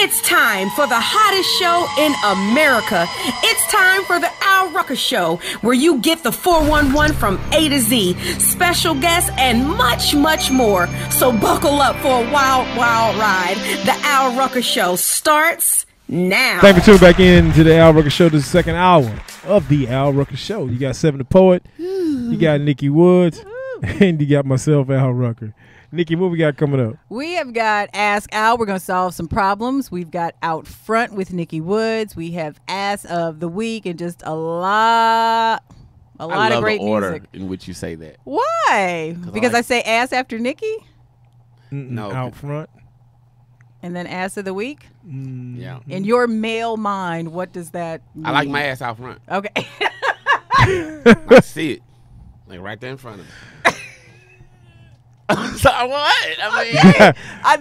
It's time for the hottest show in America. It's time for the Rucker Show, where you get the 411 from A to Z, special guests, and much, much more. So buckle up for a wild, wild ride. The Rucker Show starts now. Thank you for tuning back in to the Rucker Show. This is the second hour of the Rucker Show. You got Se7en the Poet, you got Nikki Woods, and you got myself, Al Rucker. Nikki, what we got coming up? We have got Ask Al. We're going to solve some problems. We've got Out Front with Nikki Woods. We have Ass of the Week and just a lot of great the order music. In which you say that. Why? Because I say Ass after Nikki? No. Out Front. And then Ass of the Week? Yeah. In your male mind, what does that mean? I like my ass out front. Okay. I see it. Like right there in front of me. So what? I mean, Okay.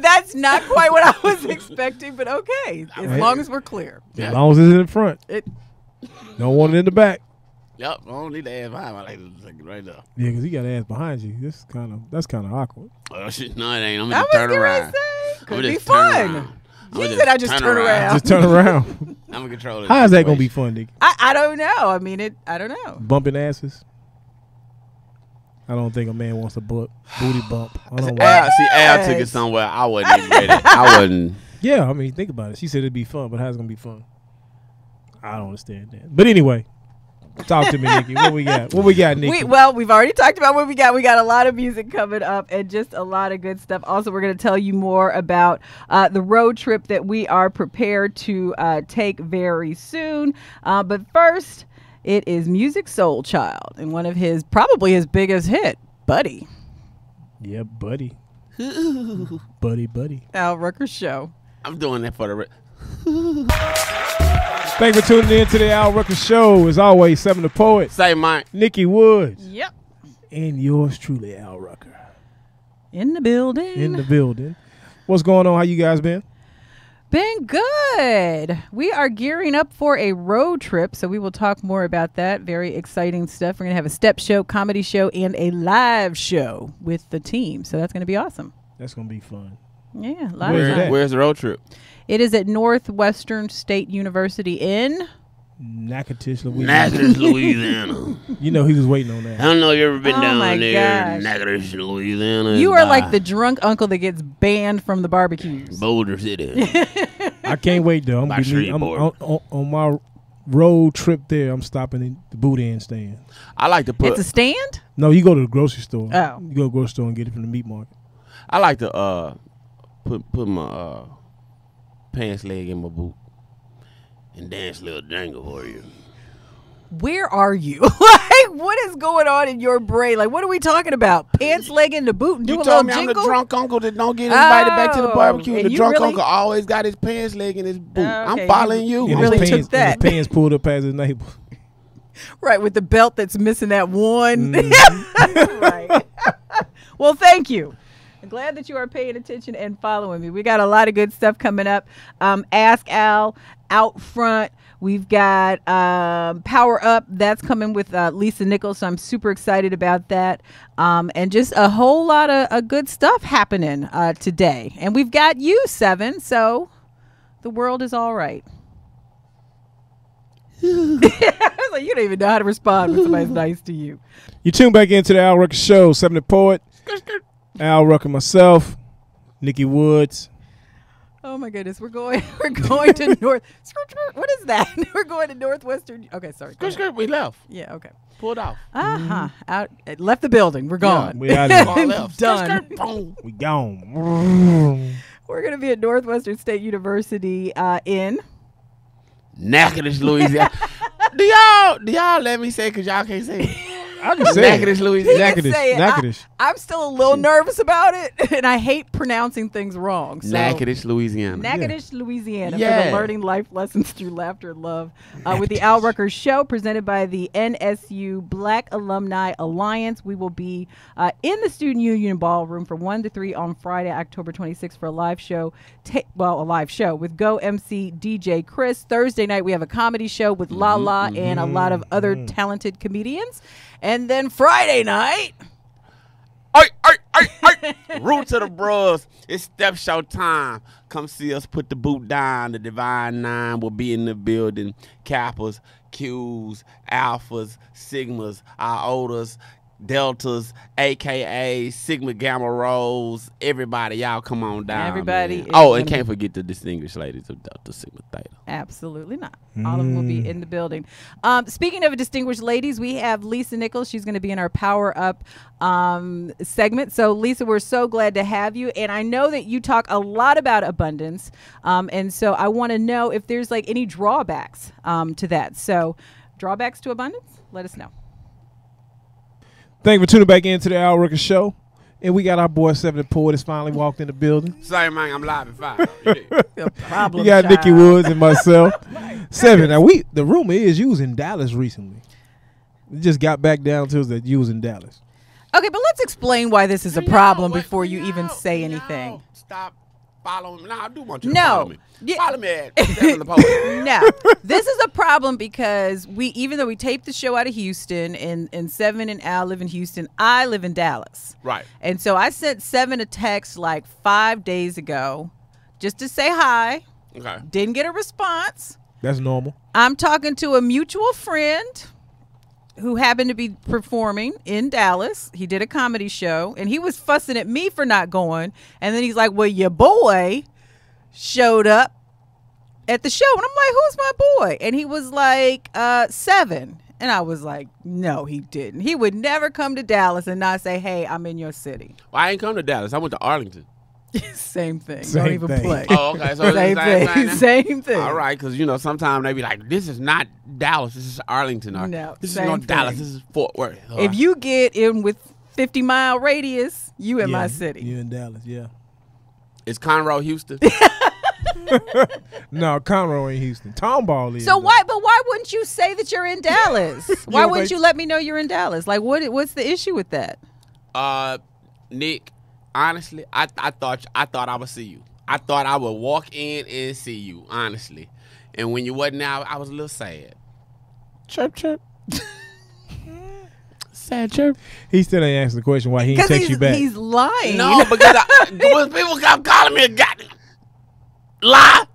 That's not quite what I was expecting, but okay. As long as we're clear. As long as it's in the front. Don't want it in the back. Yep. I don't need the ass behind me. I like it right there. Yeah, because you got ass behind you. That's kind of awkward. Oh shit! No, it ain't. I'm I gonna was turn going around. to say, could be just turn fun. around. She said I just turn around. Just turn around. I'm gonna control it. How is that going to be fun, Nikki? I don't know. I mean, I don't know. Bumping asses? I don't think a man wants a booty bump. I don't want Al took it somewhere. I wasn't even ready. I wasn't. Yeah, I mean, think about it. She said it'd be fun, but how's it going to be fun? I don't understand that. But anyway, talk to me, Nikki. What we got? What we got, Nikki? We've already talked about what we got. We got a lot of music coming up and just a lot of good stuff. Also, we're going to tell you more about the road trip that we are prepared to take very soon. But first, it is Music Soul Child and one of probably his biggest hit, Buddy. Yeah, Buddy. Buddy. Al Rucker Show. I'm doing that for the. Thanks for tuning in to the Al Rucker Show. As always, Se7en the Poet, Say mine. Nikki Woods, Yep. and yours truly, Al Rucker. In the building. What's going on? How you guys been? Been good. We are gearing up for a road trip, so we will talk more about that. Very exciting stuff. We're going to have a step show, comedy show, and a live show with the team. So that's going to be awesome. That's going to be fun. Yeah, live show. Where's the road trip? It is at Northwestern State University in Natchitoches, Louisiana. You know he was waiting on that. I don't know if you ever been Oh my down there. gosh. Natchitoches, Louisiana. You are like the drunk uncle that gets banned from the barbecues. Boulder City. I can't wait though. I'm on my road trip there. I'm stopping in the boudin stand. I like to put. It's a stand? No, you go to the grocery store. Oh. You go to the grocery store and get it from the meat market. I like to put my pants leg in my boot and dance a little jangle for you. Where are you? Like, what is going on in your brain? Like, what are we talking about? Pants, leg in the boot and do a You little told me jingle? I'm the drunk uncle that don't get invited back to the barbecue. and The you drunk really- uncle always got his pants leg in his boot. Okay, I'm following you. you And really his took pants, that. And his pants pulled up past his neighbor. Right, with the belt that's missing that one. Mm-hmm. Right. Well, thank you. I'm glad that you are paying attention and following me. We got a lot of good stuff coming up. Ask Al, Out Front. We've got Power Up. That's coming with Lisa Nichols, so I'm super excited about that. And just a whole lot of good stuff happening today. And we've got you, Se7en, so the world is all right. Like, you don't even know how to respond when somebody's nice to you. You tune back into the Al Rucker Show. Se7en the Poet, Al Rucker, myself, Nikki Woods. Oh my goodness, we're going to North. What is that? We're going to Northwestern. Okay, sorry. go ahead. We left. Yeah, okay. Pulled off. Out, left the building. We're gone. We out of All here. left. Done. Boom. We gone. We're going to be at Northwestern State University in. Natchitoches, Louisiana. Do y'all let me say it because y'all can't say it? I can say it. Natchitoches, He Louisiana. can say it. Natchitoches. I'm still a little nervous about it, and I hate pronouncing things wrong. So. Natchitoches, Louisiana. Natchitoches, Louisiana, for Yeah. the learning life lessons through laughter and love with the Al Rucker Show, presented by the NSU Black Alumni Alliance. We will be in the Student Union Ballroom from 1 to 3 on Friday, October 26th for a live show. A live show with Go MC DJ Chris. Thursday night, we have a comedy show with Lala and a lot of other talented comedians. And then Friday night... Root to the bros. It's step show time. Come see us put the boot down. The Divine Nine will be in the building. Kappas, Qs, Alphas, Sigmas, Iotas, Deltas, aka Sigma Gamma Rho's. Everybody, y'all come on down. Everybody. Oh, and can't forget the distinguished ladies of Delta Sigma Theta. Absolutely not. All of them will be in the building. Speaking of distinguished ladies, we have Lisa Nichols. She's going to be in our Power Up segment. So, Lisa, we're so glad to have you. And I know that you talk a lot about abundance. And so I want to know if there's like any drawbacks to that. So, drawbacks to abundance? Let us know. Thank you for tuning back into the Al Rucker Show. And we got our boy Se7en the Poet has finally walked in the building. Sorry, man, I'm live at 5. Problem You got child. Nikki Woods and myself. Se7en. Now the rumor is you was in Dallas recently. We just got back down to that you was in Dallas. Okay, but let's explain why this is a problem before you even say anything. Stop following me. No, I do want you to No. follow me. Yeah. Follow me at Se7en the Poet. No, this is a problem because even though we taped the show out of Houston and Se7en and Al live in Houston, I live in Dallas. Right. And so I sent Se7en a text like 5 days ago just to say hi. Okay. Didn't get a response. That's normal. I'm talking to a mutual friend who happened to be performing in Dallas. He did a comedy show and he was fussing at me for not going. And then he's like, well, your boy showed up at the show. And I'm like, who's my boy? And he was like, Se7en. And I was like, no, he didn't. He would never come to Dallas and not say, hey, I'm in your city. Well, I ain't come to Dallas. I went to Arlington. Same thing. Same Don't even thing. play. Oh, okay. So Same thing. Same thing. All right, because, sometimes they be like, this is not Dallas. This is Arlington. Or, No, this is same not Dallas. thing. This is Fort Worth. If you get in with 50-mile radius, you in my city. You in Dallas, yeah. It's Conroe, Houston. No, Conroe ain't Houston. Tomball is. So though. why wouldn't you say that you're in Dallas? Why don't wouldn't think- you let me know you're in Dallas? Like what's the issue with that? Nick, honestly, I thought I would see you. I thought I would walk in and see you, honestly. And when you wasn't out, I was a little sad. Chirp, chirp. Sad chirp. He still ain't asking the question why he didn't text you back. He's lying. No, because when people kept calling me a goddamn lie.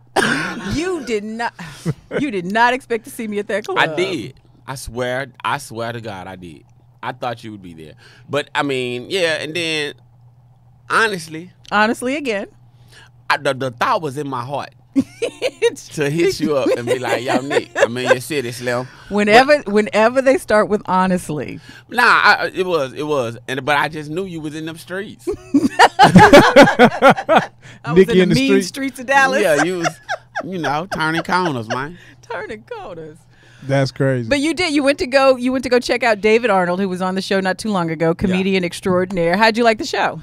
You did not expect to see me at that club. I did. I swear to God, I did. I thought you would be there. But, I mean, yeah, and then, honestly, Again. the thought was in my heart to hit you up and be like, yo, Nick, I'm in your city, Slim. Whenever they start with honestly. Nah, it was. But I just knew you was in them streets. I was Nikki in the mean streets of Dallas. Yeah, you was, turning corners, man. Turning corners. That's crazy. But you did. You went to go check out David Arnold, who was on the show not too long ago, comedian extraordinaire. How'd you like the show?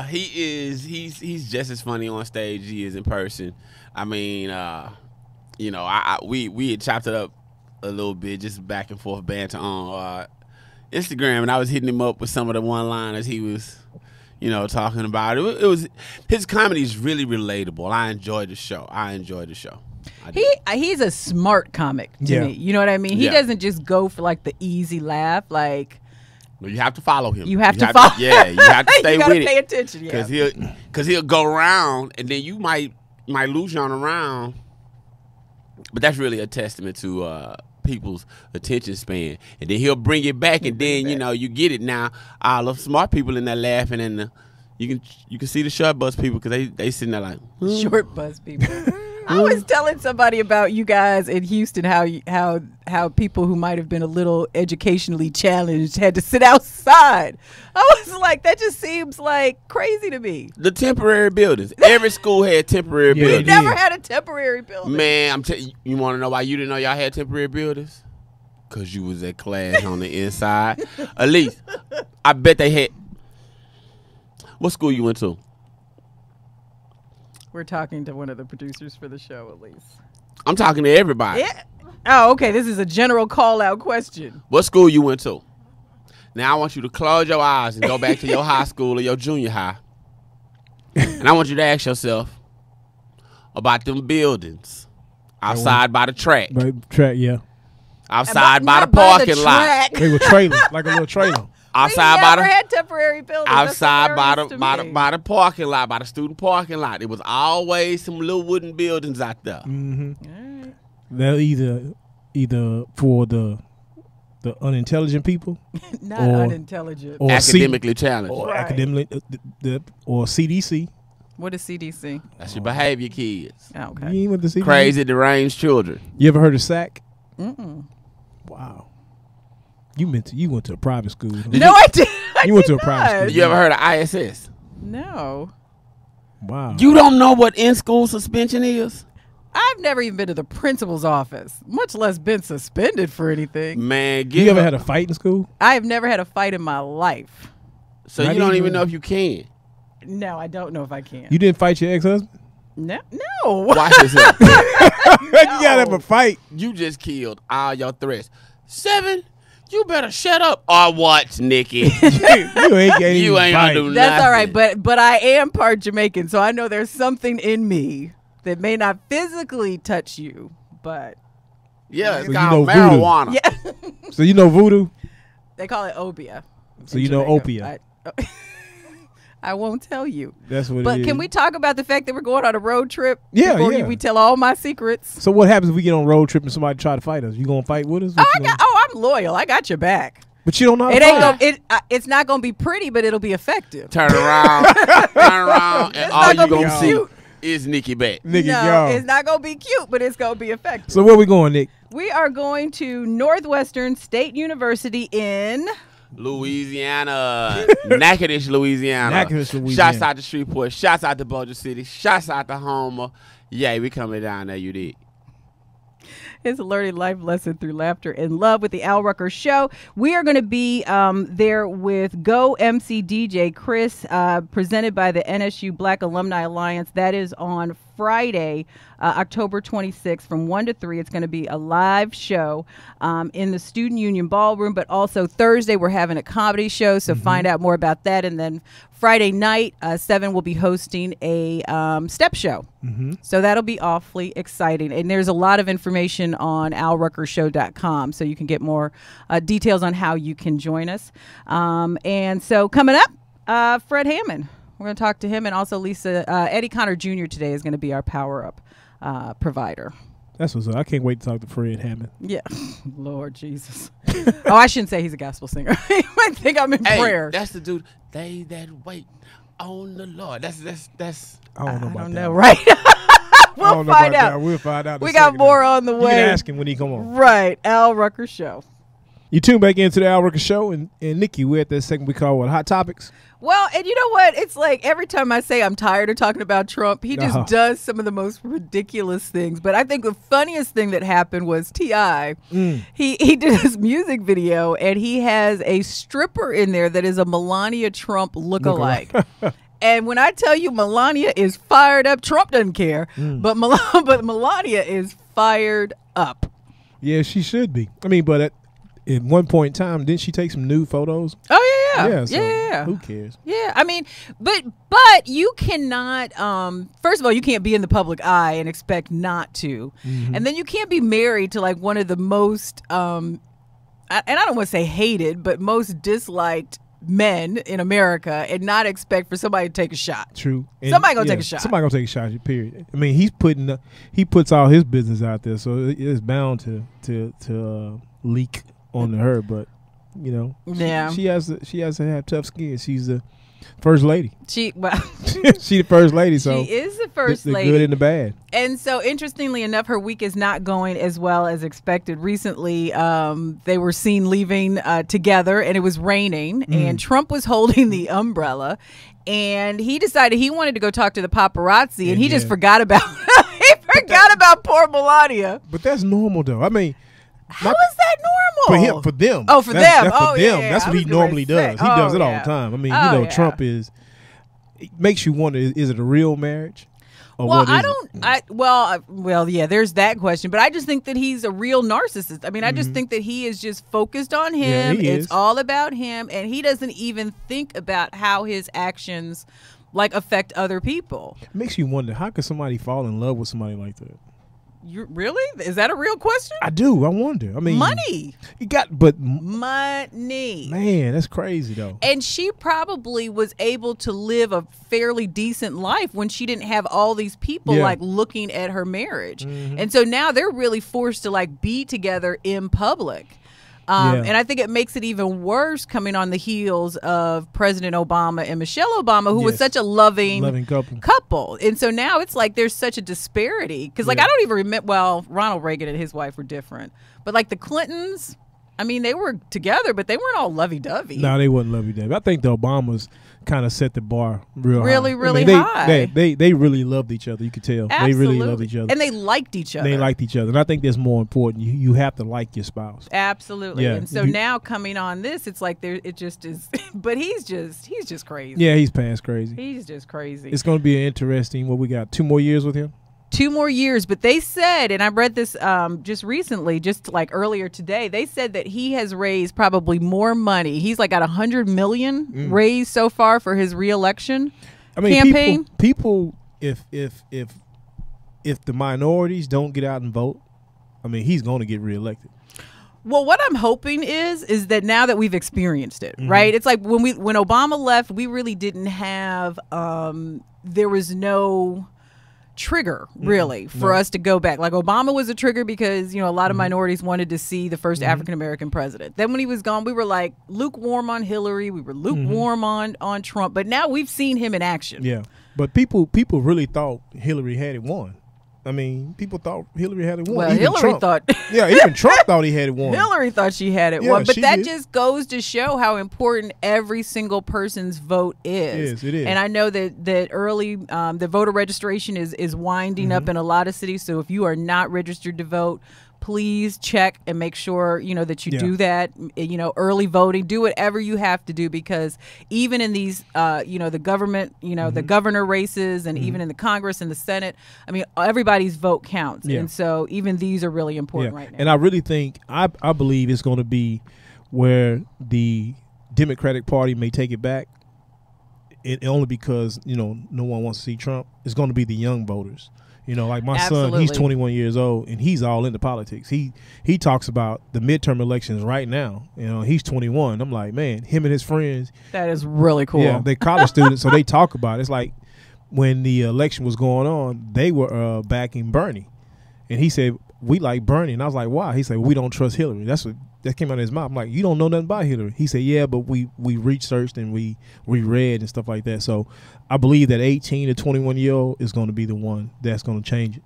He's just as funny on stage as he is in person. I mean, we had chopped it up a little bit, just back and forth banter on Instagram, and I was hitting him up with some of the one-liners he was, talking about. It was his comedy is really relatable. I enjoyed the show. He's a smart comic to me. You know what I mean? He doesn't just go for like the easy laugh. Like, well, you have to follow him. You have to follow. Yeah, you have to stay you gotta with pay it. attention. Yeah. Because he'll go around, and then you might lose you on around. But that's really a testament to people's attention span. And then he'll bring it back, and then you get it now. All the smart people in there laughing, and you can see the short bus people because they sitting there like short bus people. I was telling somebody about you guys in Houston how people who might have been a little educationally challenged had to sit outside. I was like, that just seems like crazy to me. The temporary buildings. Every school had temporary We buildings. never had a temporary building. Man, I'm telling you, want to know why you didn't know y'all had temporary buildings? Because you was at class on the inside. At least, I bet they had. What school you went to? We're talking to one of the producers for the show, at least. I'm talking to everybody. Yeah. Oh, okay. This is a general call-out question. What school you went to? Now I want you to close your eyes and go back to your high school or your junior high. And I want you to ask yourself about them buildings outside by the track. By track, yeah. Outside by the Not by parking lot. track. They were trailers, like a little trailer. outside we by never the had temporary buildings. outside by That's the hilarious by to the parking lot, by the student parking lot. It was always some little wooden buildings out there. me. All right. They're either for the unintelligent people, Not Or- unintelligent. or Academically challenged. or Right. academically, or CDC. What is CDC? That's your behavior kids. Oh, You okay. ain't with the CDC. Crazy deranged children. You ever heard of SAC? Mm-mm. Wow. You went to a private school. No, I did. You went to a private school. You ever heard of ISS? No. Wow. You don't know what in-school suspension is? I've never even been to the principal's office, much less been suspended for anything. Man, You ever had a fight in school? I have never had a fight in my life. so Not you don't even- even know if you can. No, I don't know if I can. You didn't fight your ex-husband? No. Watch this here. You gotta have a fight. You just killed all your threats. 7, you better shut up or what, Nikki? You ain't getting You ain't gonna do That's all right, nothing. but I am part Jamaican, so I know there's something in me that may not physically touch you, but Yeah, it's So you called know voodoo. marijuana. yeah, So you know voodoo? they call it obia. So in you know Jamaica. opiate. I won't tell you. That's what But it is. can we talk about the fact that we're going on a road trip? Yeah, before yeah. we tell all my secrets. So what happens if we get on a road trip and somebody try to fight us? You gonna fight with us? I'm loyal. I got your back. But you don't know how It to ain't fight. it's not gonna be pretty, but it'll be effective. Turn around, and It's all not you gonna be gonna see cute. is Nikki back. Nigga, No, y'all. it's not gonna be cute, but it's gonna be effective. So where we going, Nick? We are going to Northwestern State University in Louisiana, Natchitoches, Louisiana. Natchitoches, Louisiana. Shouts out to Shreveport. Shouts out to Boulder City. Shouts out to Homer. Yeah, we coming down there. You did. It's a learning life lesson through laughter and love with the Al Rucker Show. We are going to be there with Go MC DJ Chris, presented by the NSU Black Alumni Alliance. That is on Friday, October 26th from 1 to 3. It's going to be a live show in the Student Union Ballroom, but also Thursday we're having a comedy show, so find out more about that. And then Friday night, 7 will be hosting a step show. So that'll be awfully exciting. And there's a lot of information on alruckershow.com, so you can get more details on how you can join us. And so coming up, Fred Hammond. We're going to talk to him, and also Lisa. Eddie Connor Jr. today is going to be our Power Up provider. That's what's up. I can't wait to talk to Fred Hammond. Yeah. Lord Jesus. Oh, I shouldn't say he's a gospel singer. You might think I'm in Hey, prayer. that's the dude. They that wait on the Lord. That's. I don't know I about don't that. know, right? I We'll don't know find about out. that. We'll find out. in We a got second. more on the You way. can ask him when he come on. Right. Al Rucker Show. You tune back into the Al Rucker Show, and Nikki, we're at that segment we call Hot Topics. Well, and you know what? It's like every time I say I'm tired of talking about Trump, he just Uh-huh. does some of the most ridiculous things. But I think the funniest thing that happened was T.I. He did this music video, and he has a stripper in there that is a Melania Trump lookalike. And when I tell you Melania is fired up, Trump doesn't care, but Melania is fired up. Yeah, she should be. I mean, but at one point in time, didn't she take some nude photos? Oh yeah, Yeah, so yeah. who cares? Yeah, I mean, but you cannot. First of all, you can't be in the public eye and expect not to, and then you can't be married to like one of the most, and I don't want to say hated, but most disliked men in America, and not expect for somebody to take a shot. True. Somebody gonna take a shot. Somebody gonna take a shot. Period. I mean, he puts all his business out there, so it's bound to leak onto her. But you know, Yeah. she has to have tough skin. She's the first lady. She She the first lady. So she is the first the lady. good and the bad. And so, interestingly enough, her week is not going as well as expected. Recently, they were seen leaving together, and it was raining, and Trump was holding the umbrella, and he decided he wanted to go talk to the paparazzi, and he just Yeah. forgot about about poor Melania. But that's normal, though. I mean, How is that for normal? him, for them. Oh, for That's them. for Oh, yeah, them. yeah. That's I what was he getting normally ready to does. say. He does Oh, it all yeah. the time. I mean, Oh, you know, yeah. Trump it makes you wonder: is it a real marriage? Or Well, what is I it? don't. Well, yeah. There's that question, but I just think that he's a real narcissist. I mean, I just think that he is just focused on him. he It's is. all about him, and he doesn't even think about how his actions like affect other people. It makes you wonder: how could somebody fall in love with somebody like that? You really? Is that a real question? I do. I wonder. I mean, Money. You got, but Money. man, that's crazy though. And she probably was able to live a fairly decent life when she didn't have all these people like looking at her marriage. And so now they're really forced to like be together in public. And I think it makes it even worse coming on the heels of President Obama and Michelle Obama, who was such a loving couple. And so now it's like there's such a disparity. Because, like, I don't even remember, well, Ronald Reagan and his wife were different. But, like, the Clintons, I mean, they were together, but they weren't all lovey-dovey. No, they wasn't lovey-dovey. I think the Obamas kind of set the bar really high. high. They really loved each other. You could tell. Absolutely. They really loved each other. And they liked each other. They liked each other. And I think that's more important. You have to like your spouse. Absolutely. Yeah. And so now coming on this, it's like it just is. But he's just crazy. Yeah, he's past crazy. He's just crazy. It's going to be an interesting. What we got? 2 more years with him. 2 more years, but they said, and I read this just recently, just like earlier today, they said that he has raised probably more money. He's like got $100 million raised so far for his reelection campaign. People, if the minorities don't get out and vote, I mean, he's going to get reelected. Well, what I'm hoping is that now that we've experienced it, right? It's like when Obama left, we really didn't have. There was no trigger really for us to go back. Like Obama was a trigger because a lot of minorities wanted to see the first African American president. Then when he was gone, we were like lukewarm on Hillary, we were lukewarm on Trump, but now we've seen him in action. Yeah, but people really thought Hillary had it won. I mean, people thought Hillary had it won. Well, even Hillary Trump thought. Yeah, even Trump thought he had it won. Hillary thought she had it won. But that just goes to show how important every single person's vote is. It is. And I know that early, the voter registration is winding up in a lot of cities. So if you are not registered to vote, please check and make sure that you do that. Early voting, do whatever you have to do, because even in these the government, the governor races, and even in the Congress and the Senate, I mean, everybody's vote counts. And so even these are really important right now. And I really think I believe it's going to be where the Democratic Party may take it back. It only because no one wants to see Trump. It's going to be the young voters. Like my son, he's 21 years old, and he's all into politics. He talks about the midterm elections right now. He's 21. I'm like, man, him and his friends. That is really cool. Yeah, they're college students, so they talk about it. It's like when the election was going on, they were backing Bernie. And he said, we like Bernie. And I was like, why? He said, we don't trust Hillary. That came out of his mouth. I'm like, you don't know nothing about Hillary. He said, yeah, but we researched and we read and stuff like that. So I believe that 18 to 21-year-old is going to be the one that's going to change it.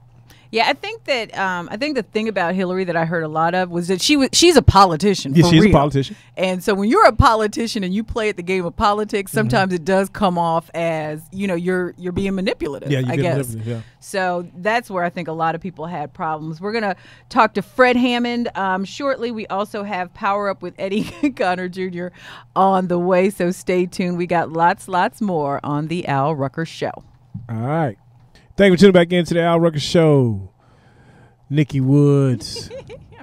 Yeah, I think that the thing about Hillary that I heard a lot of was that she's a politician. Yeah, she's real. a politician. And so when you're a politician and you play at the game of politics, sometimes it does come off as you're being manipulative. Yeah, I guess. Yeah. So that's where I think a lot of people had problems. We're gonna talk to Fred Hammond shortly. We also have Power Up with Eddie Connor Jr. on the way. So stay tuned. We got lots more on the Al Rucker Show. All right. Thank you for tuning back into the Al Rucker Show. Nikki Woods,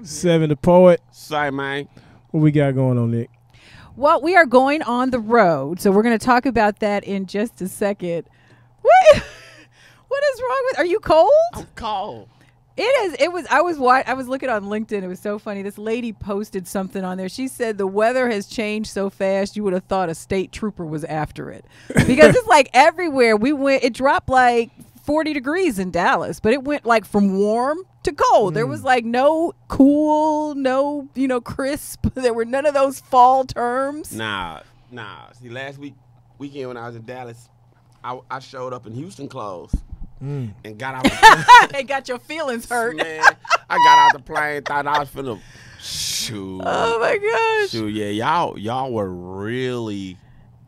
Se7en the Poet. Sorry, man. What we got going on, Nick? Well, we are going on the road, so we're going to talk about that in just a second. What is wrong with? Are you cold? I'm cold. It is. It was. I was looking on LinkedIn. It was so funny. This lady posted something on there. She said the weather has changed so fast you would have thought a state trooper was after it, because it's like everywhere we went. It dropped like 40 degrees in Dallas, but it went like from warm to cold. There was like no cool, no crisp. There were none of those fall terms. Nah. See, last weekend when I was in Dallas, I showed up in Houston clothes. And got out. It got your feelings hurt. Man, I got out the plane, thought I was finna shoot. Oh my gosh. Shoot, yeah, y'all were really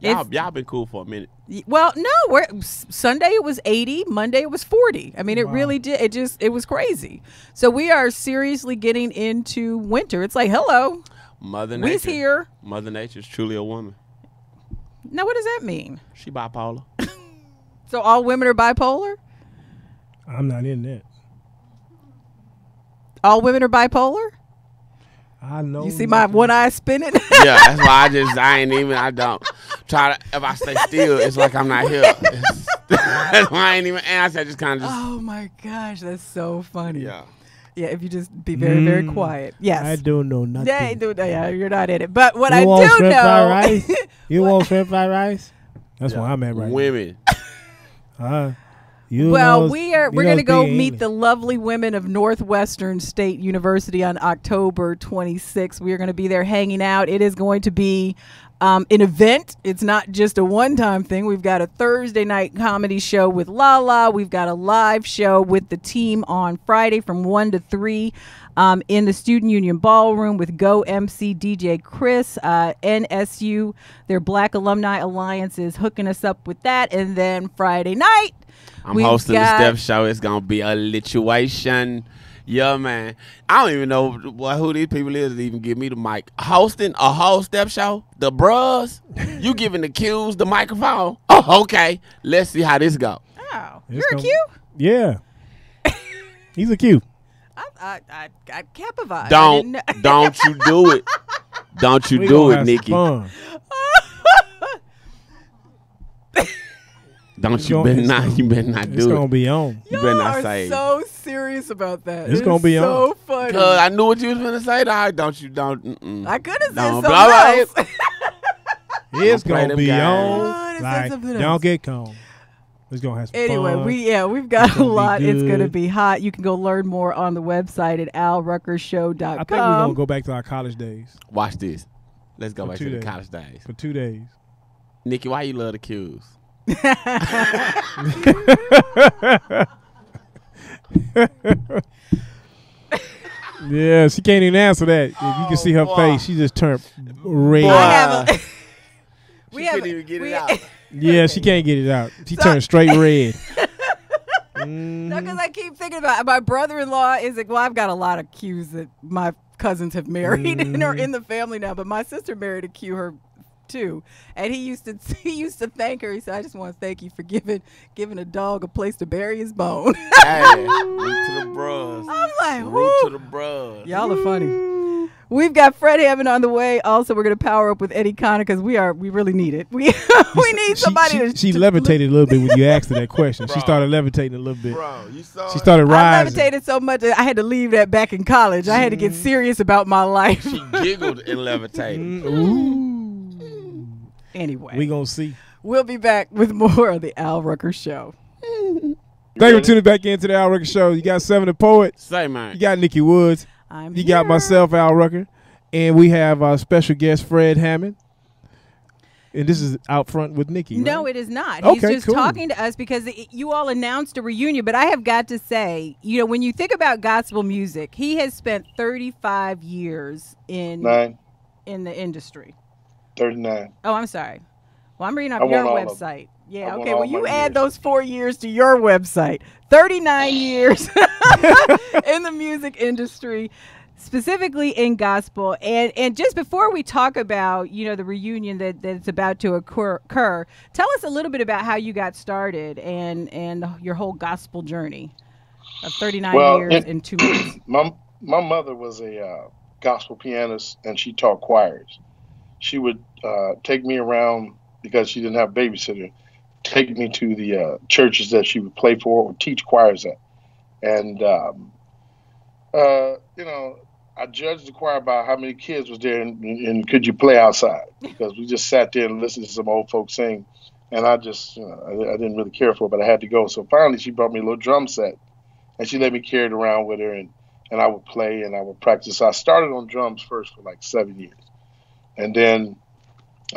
y'all been cool for a minute. Well, no, Sunday it was 80, Monday it was 40. I mean, it really did. It was crazy. So we are seriously getting into winter. It's like, hello, Mother Nature. We's here. Mother Nature's truly a woman. Now, what does that mean? She bipolar. So all women are bipolar? I'm not in that. All women are bipolar? I know. You see my one eye spinning? Yeah, that's why I don't try to, if I stay still, it's like I'm not here. That's why I ain't even answer. I just kind of Oh my gosh, that's so funny. Yeah. Yeah, if you just be very, very quiet. Yes. I don't know nothing. Yeah, you're not in it. But what You I want do shrimp know. fried rice? You want shrimp fried rice? That's where I'm at right Women. now. Well, we're going to go meet the lovely women of Northwestern State University on October 26th. We are going to be there hanging out. It is going to be an event. It's not just a one-time thing. We've got a Thursday night comedy show with Lala. We've got a live show with the team on Friday from 1 to 3 in the Student Union Ballroom with Go MC DJ Chris. NSU, their Black Alumni Alliance, is hooking us up with that. And then Friday night, I'm hosting the Steph Show. It's going to be a lituation. Yeah, man. I don't even know who these people is to even give me the mic. Hosting a whole Steph Show? The bros? You giving the Qs the microphone? Oh, okay. Let's see how this go. Oh, you're a Q? Yeah. He's a Q. I Capivied. Don't you do it. Don't you do it, Nikki. You better not do it. It's gonna be on. You better not say it. So serious about that. It's gonna be so on. Funny. Cause I knew what you was gonna say. I could have said something else. It's gonna be on. Like, don't get calm. It's gonna have some fun. We've got a lot. It's gonna be hot. You can go learn more on the website at alruckershow.com. I think we're gonna go back to our college days. Watch this. Let's go back to the college days. For 2 days. Nikki, why you love the Qs? Yeah, she can't even answer that. If you can see her face, she just turned red. She couldn't even get it out. Yeah, she can't get it out. She turned straight red. No, because I keep thinking about it. My brother-in-law is like, well, I've got a lot of Qs that my cousins have married and are in the family now, but my sister married a Q, her too, and he used to thank her. He said, I just want to thank you for giving a dog a place to bury his bone. Hey, root to the bros. I'm like, root to the bros. Y'all are funny. We've got Fred Hammond on the way. Also, we're going to power up with Eddie Connor because we really need it. We need somebody. She levitated a little bit when you asked her that question. She started levitating a little bit. Bro, you saw she started rising. I levitated so much that I had to leave that back in college. I had to get serious about my life. She giggled and levitated. Ooh. Anyway, we gonna see. We'll be back with more of the Al Rucker Show. Thank you for tuning back into the Al Rucker Show. You got Se7en the Poet. Say, man. You got Nikki Woods. I'm you here. got myself, Al Rucker, and we have our special guest Fred Hammond. And this is out front with Nikki. No, right? it is not. Okay, He's just cool. talking to us because you all announced a reunion. But I have got to say, when you think about gospel music, he has spent 35 years in the industry. 39. Oh, I'm sorry. Well, I'm reading off your website. Yeah, okay. Well, you add years. those 4 years to your website. 39 years in the music industry, specifically in gospel. And just before we talk about, the reunion that's about to occur, tell us a little bit about how you got started and your whole gospel journey of 39 years in 2 months. My mother was a gospel pianist, and she taught choirs. She would take me around because she didn't have a babysitter, take me to the churches that she would play for or teach choirs at. And, I judged the choir by how many kids was there and could you play outside, because we just sat there and listened to some old folks sing. And I just, I didn't really care for it, but I had to go. So finally she brought me a little drum set and she let me carry it around with her, and I would play and I would practice. So I started on drums first for like 7 years. And then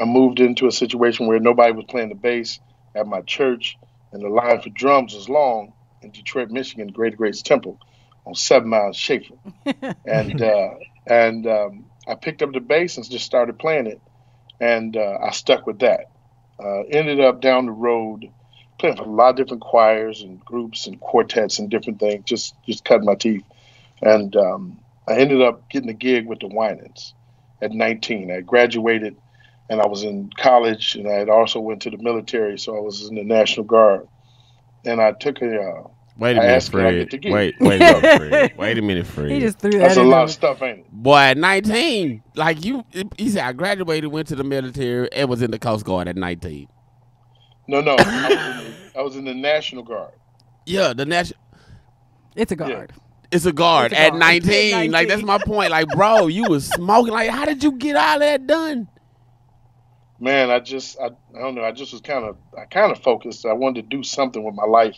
I moved into a situation where nobody was playing the bass at my church, and the line for drums was long in Detroit, Michigan, Greater Grace Temple on 7 Mile Schaefer. And I picked up the bass and just started playing it, and I stuck with that. Ended up down the road playing for a lot of different choirs and groups and quartets and different things, just cutting my teeth. And I ended up getting a gig with the Winans at 19. I graduated and I was in college, and I had also went to the military, so I was in the National Guard. And I took Wait a minute, Fred. Wait a minute, Fred. He just threw that That's a in lot there. of stuff, ain't it? Boy, at 19, like you said, I graduated, went to the military, and was in the Coast Guard at 19. No. I was in the National Guard. Yeah, the National. It's a guard. It's a guard It's a at guard. 19. Like, that's my point. Like, bro, you was smoking. Like, how did you get all that done? Man, I don't know. I just was kind of focused. I wanted to do something with my life,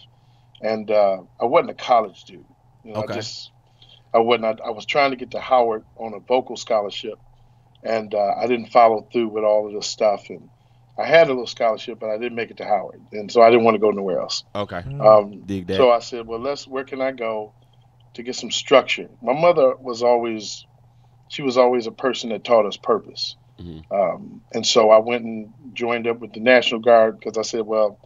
and I wasn't a college dude. You know, Okay. I wasn't. I was trying to get to Howard on a vocal scholarship, and I didn't follow through with all of this stuff. And I had a little scholarship, but I didn't make it to Howard, and so I didn't want to go nowhere else. Okay. Dig that. So I said, well, where can I go to get some structure? My mother was always a person that taught us purpose. And so I went and joined up with the National Guard because I said, well,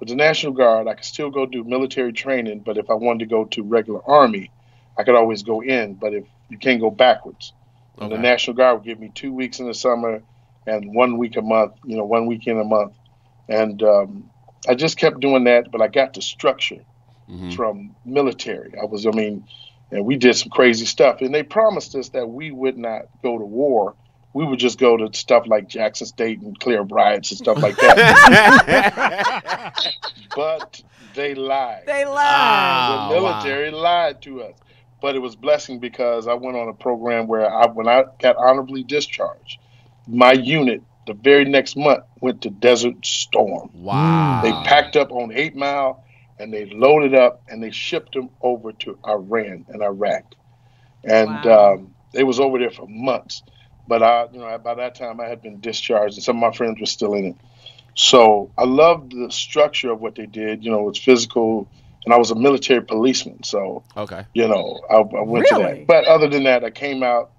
with the National Guard, I could still go do military training, but if I wanted to go to regular Army, I could always go in, but if you can't go backwards. And the National Guard would give me 2 weeks in the summer and 1 week a month, 1 weekend a month. And I just kept doing that, but I got the structure from military. And we did some crazy stuff. And they promised us that we would not go to war. We would just go to stuff like Jackson State and clear riots and stuff like that. But they lied. They lied. The military lied to us. But it was blessing because I went on a program where when I got honorably discharged, my unit the very next month went to Desert Storm. Wow. They packed up on 8 Mile and they loaded up and they shipped them over to Iran and Iraq. And they was over there for months. But by that time I had been discharged and some of my friends were still in it. So I loved the structure of what they did. It was physical, and I was a military policeman. So, I went to that. But other than that, I came out,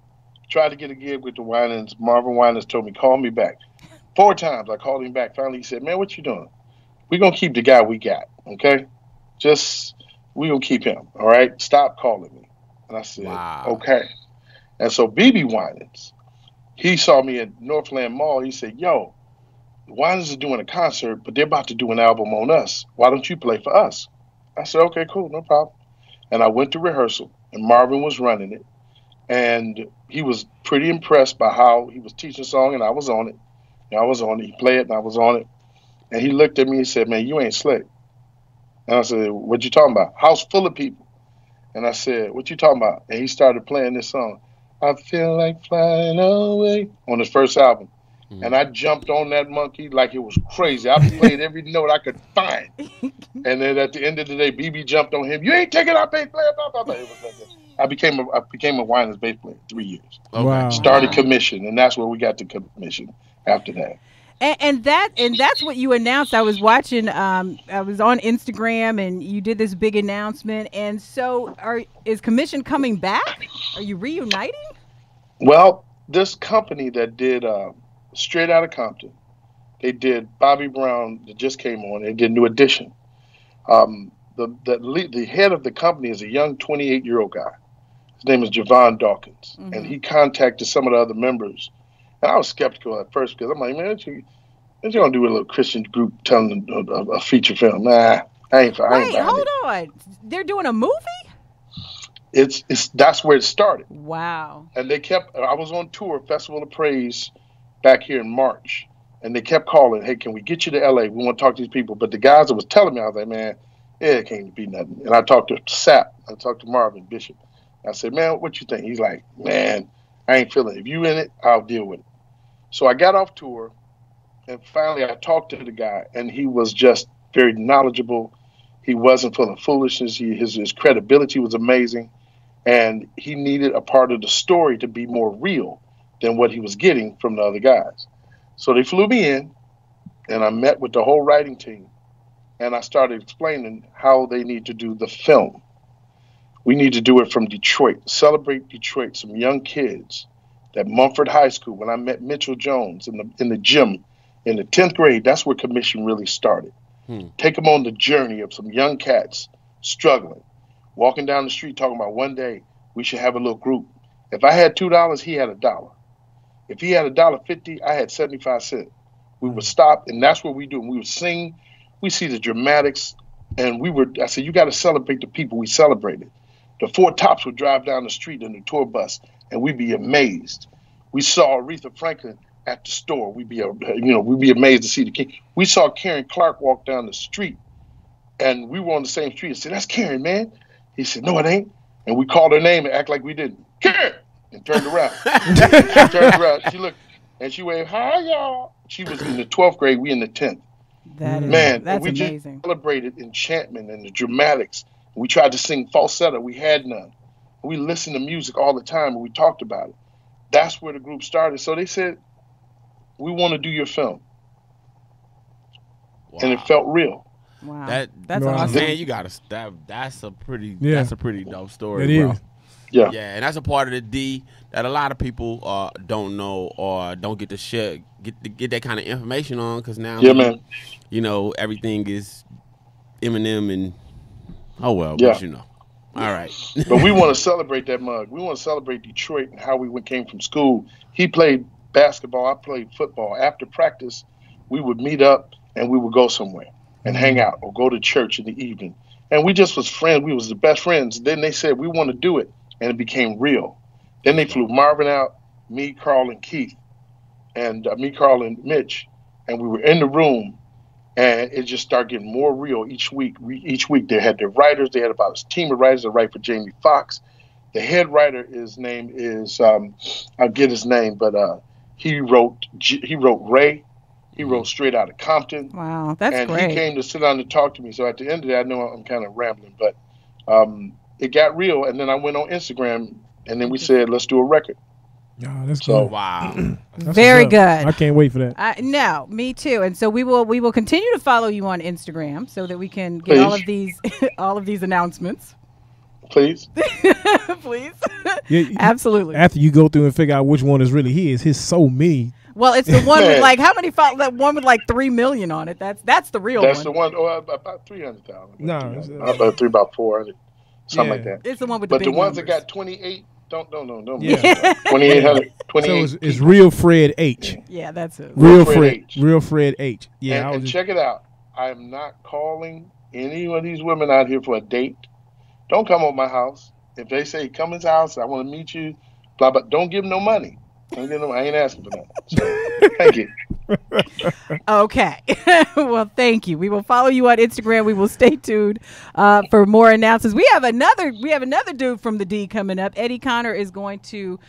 tried to get a gig with the Winans. Marvin Winans told me, call me back. 4 times I called him back. Finally, he said, man, what you doing? We're going to keep the guy we got, okay? We're going to keep him, all right? Stop calling me. And I said, okay. And so BB Winans, he saw me at Northland Mall. He said, yo, the Winans are doing a concert, but they're about to do an album on us. Why don't you play for us? I said, okay, cool, no problem. And I went to rehearsal, and Marvin was running it. And he was pretty impressed by how he was teaching a song, and I was on it. He played it, and I was on it. And he looked at me and said, man, you ain't slick. And I said, what you talking about? House full of people. And I said, what you talking about? And he started playing this song, I Feel Like Flying Away, on his first album. And I jumped on that monkey like it was crazy. I played every note I could find. And then at the end of the day, BB jumped on him. You ain't taking our bass player. Blah, blah, blah. I became a Winans bass player 3 years. Wow. Started commission, and that's where we got the commission after that. And that's what you announced. I was watching. I was on Instagram, and you did this big announcement. And so, is commission coming back? Are you reuniting? Well, this company that did Straight Outta Compton, they did Bobby Brown that just came on. They did New Edition. The head of the company is a young 28-year-old guy. His name is Javon Dawkins, and he contacted some of the other members. And I was skeptical at first because I'm like, man, what you gonna do with a little Christian group telling a feature film? Nah, I ain't. Wait, hold on. They're doing a movie? That's where it started. Wow. And I was on tour, Festival of Praise, back here in March, and they kept calling, hey, can we get you to LA? We want to talk to these people. But the guys that was telling me, I was like, man, it can't be nothing. And I talked to Sap, I talked to Marvin Bishop. I said, man, what you think? He's like, man, I ain't feeling it. If you in it, I'll deal with it. So I got off tour, and finally I talked to the guy, and he was just very knowledgeable. He wasn't full of foolishness. His credibility was amazing, and he needed a part of the story to be more real than what he was getting from the other guys. So they flew me in, and I met with the whole writing team, and I started explaining how they need to do the film. We need to do it from Detroit, celebrate Detroit, some young kids at Mumford High School. When I met Mitchell Jones in the gym in the 10th grade, that's where commission really started. Take them on the journey of some young cats struggling, walking down the street talking about one day we should have a little group. If I had $2, he had $1. If he had $1.50, I had 75 cents. We would stop, and that's what we do. We would sing. We see the dramatics, and I said, you got to celebrate the people we celebrated. The Four Tops would drive down the street in the tour bus, and we'd be amazed. We saw Aretha Franklin at the store. We'd be amazed to see the king. We saw Karen Clark walk down the street, and we were on the same street. I said, that's Karen, man. He said, no, it ain't. And we called her name and act like we didn't. Karen! And turned around. She turned around. She looked and she waved, hi, y'all. She was in the 12th grade. We in the 10th. That's we amazing. Just celebrated enchantment and the dramatics. We tried to sing falsetto. We had none. We listened to music all the time and we talked about it. That's where the group started. So they said, we want to do your film. Wow. And it felt real. Wow. Wow. That's awesome. Man, you gotta stop. That's a pretty dope story, It bro. is. Yeah. Yeah, and that's a part of the D that a lot of people don't know or don't get to share, get that kind of information on, because now, man. you know, everything is Eminem and but you know. All right. But we want to celebrate that mug. We want to celebrate Detroit and how we came from school. He played basketball. I played football. After practice, we would meet up and we would go somewhere and hang out or go to church in the evening. And we just was friends. We was the best friends. Then they said, we want to do it. And it became real. Then they flew Marvin out, me, Carl, and Keith, and me, Carl, and Mitch. And we were in the room, and it just started getting more real each week. Each week they had their writers. They had about a team of writers that write for Jamie Foxx. The head writer, his name is, I'll get his name, but he wrote Ray. He wrote Straight Outta Compton. Wow, that's and great. And he came to sit down and talk to me. So at the end of that, I know I'm kind of rambling, but it got real. And then I went on Instagram, and then we said, let's do a record. Oh, that's So good. Wow. Very good. I can't wait for that. No, me too. And so we will continue to follow you on Instagram so that we can get all of these announcements. Please. Please. Yeah, Absolutely. After you go through and figure out which one is really his so many. Well, it's the one with like how many followers? That one with like 3 million on it. That's the real one. That's the one. Oh, about 300,000. No, about 400, something like that. It's the one with but the big the ones numbers. that got 28. Don't. Yeah. 2,800. 28. So it's Real Fred H. Yeah, that's it. Real Fred Fred H. Real Fred H. Yeah, And check it out. I'm not calling any of these women out here for a date. Don't come over my house. If they say come in his house, I want to meet you. Blah blah. Don't give them no money. Don't give them. I ain't asking for that. So, thank you. Okay. Well, thank you. We will follow you on Instagram. We will stay tuned for more announcements. We have another dude from the D coming up. Eddie Connor is going to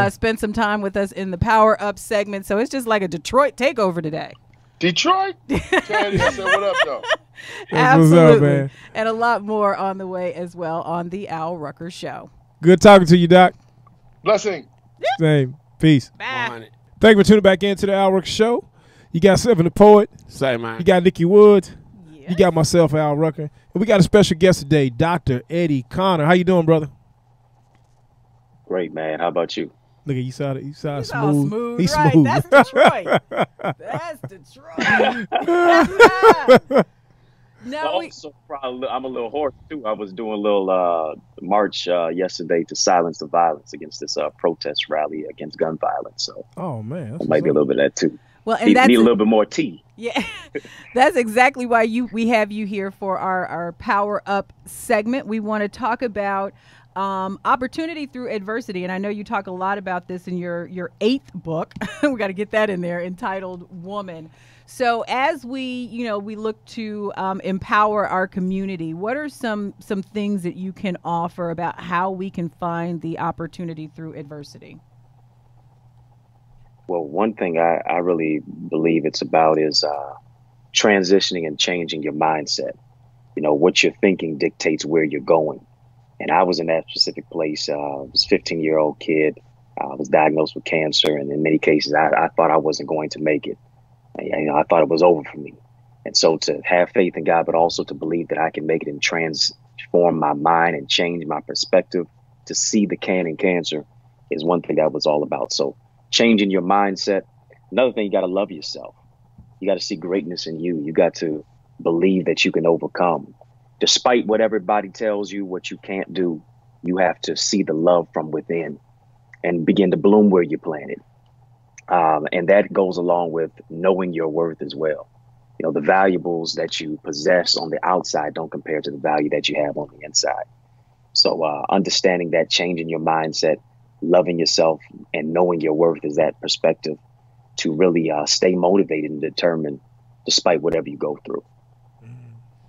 spend some time with us in the Power Up segment. So it's just like a Detroit takeover today. Detroit? Tell you, I said, what up, though? Absolutely. Up, man? And a lot more on the way as well on the Al Rucker Show. Good talking to you, Doc. Blessing. Same. Peace. Bye. Thank you for tuning back into the Al Rucker Show. You got Se7en the Poet. Say, man. You got Nikki Woods. Yes. You got myself, Al Rucker. And we got a special guest today, Dr. Eddie Connor. How you doing, brother? Great, man. How about you? Look at you sound He's smooth. all smooth. He's right. smooth. That's Detroit. That's Detroit. No, Also, probably, I'm a little hoarse, too. I was doing a little march yesterday to silence the violence against this protest rally against gun violence. So Oh man, that's maybe a little bit of that, too. well, and Need that's a little bit more tea. Yeah, that's exactly why we have you here for our Power Up segment. We want to talk about opportunity through adversity, and I know you talk a lot about this in your 8th book. We got to get that in there, entitled Woman. So as we look to empower our community, what are some things that you can offer about how we can find the opportunity through adversity? Well, one thing I really believe it's about is transitioning and changing your mindset. You know, what you're thinking dictates where you're going. And I was in that specific place. I was a 15-year-old kid. I was diagnosed with cancer. And in many cases, I thought I wasn't going to make it. I thought it was over for me. And so to have faith in God, but also to believe that I can make it and transform my mind and change my perspective to see the can in cancer is one thing that was all about. So changing your mindset. Another thing, you got to love yourself. You got to see greatness in you. You got to believe that you can overcome. Despite what everybody tells you, what you can't do, you have to see the love from within and begin to bloom where you're planted. And that goes along with knowing your worth as well. You know, the valuables that you possess on the outside don't compare to the value that you have on the inside. So understanding that, changing your mindset, loving yourself, and knowing your worth is that perspective to really stay motivated and determined despite whatever you go through.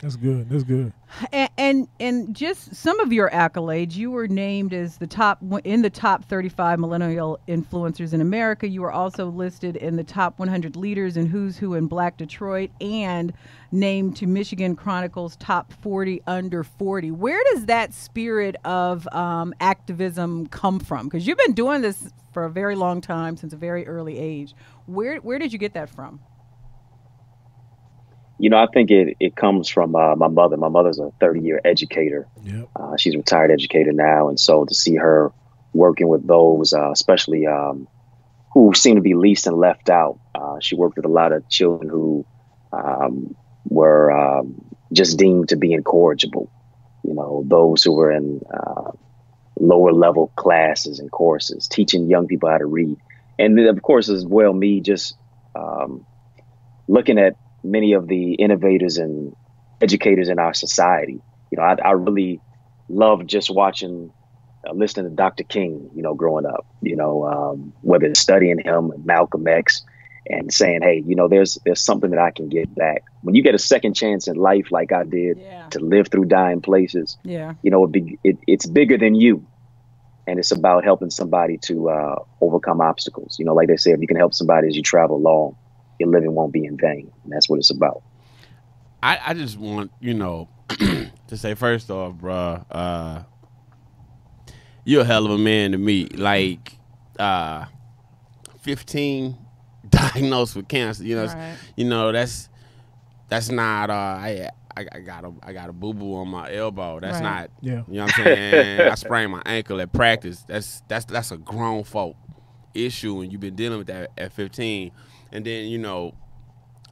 That's good. That's good. And just some of your accolades. You were named as the top 35 millennial influencers in America. You were also listed in the top 100 leaders in Who's Who in Black Detroit, and named to Michigan Chronicle's top 40 under 40. Where does that spirit of activism come from? Because you've been doing this for a very long time, since a very early age. Where did you get that from? You know, I think it comes from my mother. My mother's a 30-year educator. Yep. She's a retired educator now. And so to see her working with those, especially who seem to be least and left out, she worked with a lot of children who were just deemed to be incorrigible. You know, those who were in lower level classes and courses, teaching young people how to read. And then, of course, as well, me just looking at many of the innovators and educators in our society. You know, I really loved just watching, listening to Dr. King, you know, growing up, you know, whether it's studying him, Malcolm X, and saying, hey, you know, there's something that I can get back. When you get a second chance in life, like I did, to live through dying places, you know, it's bigger than you. And it's about helping somebody to overcome obstacles. You know, like they say, if you can help somebody as you travel along, your living won't be in vain. And that's what it's about. I just want, you know, to say, first off, bruh, you're a hell of a man to me. Like, 15 diagnosed with cancer, you know, you know, that's not, I got a boo-boo on my elbow. That's not, you know what I'm saying? I sprained my ankle at practice. That's a grown folk issue, and you've been dealing with that at 15. And then, you know,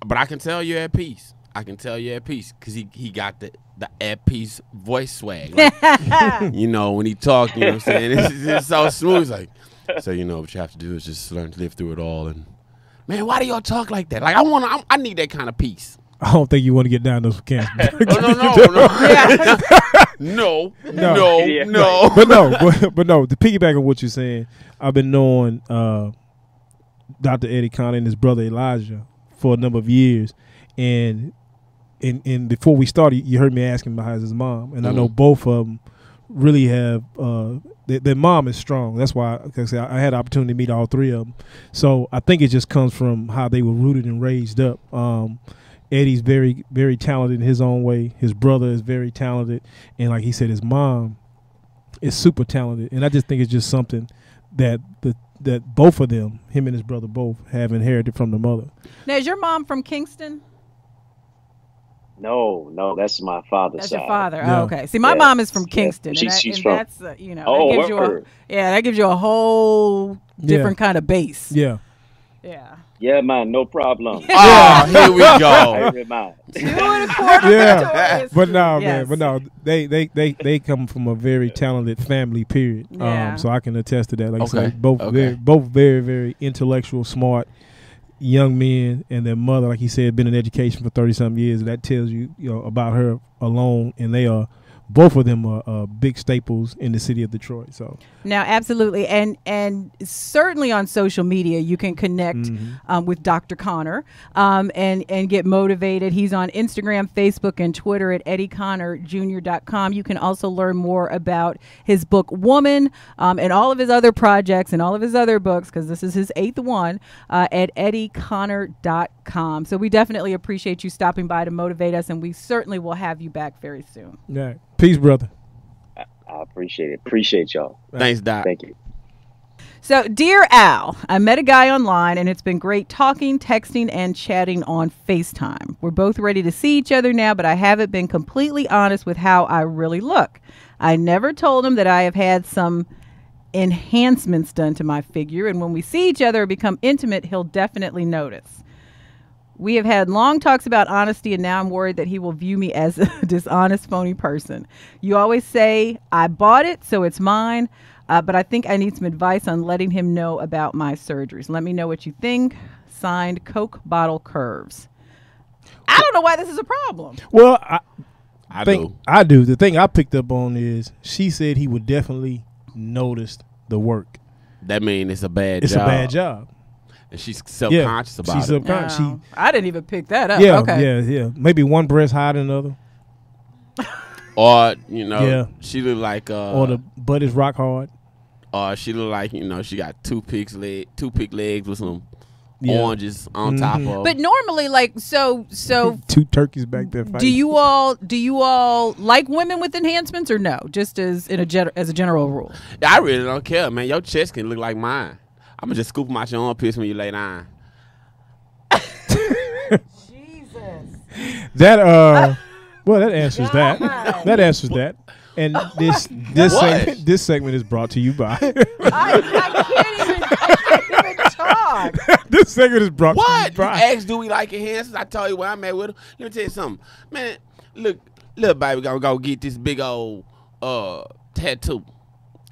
but I can tell you're at peace. I can tell you're at peace because he got the at peace voice swag. Like, you know, when he talk, you know what I'm saying? It's so smooth. It's like, so, you know, what you have to do is just learn to live through it all. And, man, why do y'all talk like that? Like, I need that kind of peace. I don't think you want to get diagnosed with cancer. No. But no, to piggyback on what you're saying, I've been knowing Dr. Eddie Connor and his brother Elijah for a number of years, and before we started, you heard me ask him about his mom, and I know both of them really have their mom is strong. That's why, because I had the opportunity to meet all three of them. So I think it just comes from how they were rooted and raised up. Eddie's very, very talented in his own way. His brother is very talented, and like he said, his mom is super talented. And I just think it's just something that that both of them, him and his brother, both have inherited from the mother. Now, is your mom from Kingston? No, that's my father's That's side. your father. Yeah. Oh, okay. See, my mom is from Kingston. She's from. That's you know, that gives you a whole different kind of base. Yeah. Yeah. Yeah, man, no problem. Oh, here we go. 2 1/4. Yeah, but no, Yes. man, but no, they come from a very talented family. Period. Yeah. So I can attest to that. Like I Okay. said, both very, very intellectual, smart young men, and their mother, like he said, been in education for 30-something years. That tells you, you know, about her alone, and they are. Both of them are big staples in the city of Detroit. So now, absolutely, and certainly on social media, you can connect with Dr. Connor and get motivated. He's on Instagram, Facebook, and Twitter at EddieConnorJr.com. You can also learn more about his book Woman and all of his other projects and all of his other books, because this is his 8th one, at EddieConnor.com. So we definitely appreciate you stopping by to motivate us, and we certainly will have you back very soon. yeah. Peace, brother. I appreciate it. Appreciate y'all. Thanks, Doc. Thank you. So, dear Al, I met a guy online, and it's been great talking, texting, and chatting on FaceTime. We're both ready to see each other now, but I haven't been completely honest with how I really look. I never told him that I have had some enhancements done to my figure, and when we see each other or become intimate, he'll definitely notice. We have had long talks about honesty, and now I'm worried that he will view me as a dishonest, phony person. You always say, I bought it, so it's mine, but I think I need some advice on letting him know about my surgeries. Let me know what you think. Signed, Coke Bottle Curves. I don't know why this is a problem. Well, I do. The thing I picked up on is she said he would definitely notice the work. That means it's a bad job. It's a bad job. And she's self-conscious about She's it. subconscious. I didn't even pick that up. Yeah, Okay. yeah. Maybe one breast higher than another. Or you know, Yeah. she look like or the butt is rock hard. or she look like, you know, she got toothpick legs with some Yeah. oranges on top of. But normally, like, so Two turkeys back there fighting. do you all like women with enhancements or no? Just as as a general rule. I really don't care, man. Your chest can look like mine. I'm gonna just scoop them out your armpits when you lay down. That well, that answers that. That answers that. And this segment is brought to you by. I can't even talk. This segment is brought to What? you You by. asked, do we like enhancers? I told you where I'm at with them. Let me tell you something, man. Look, little baby gonna go get this big old tattoo,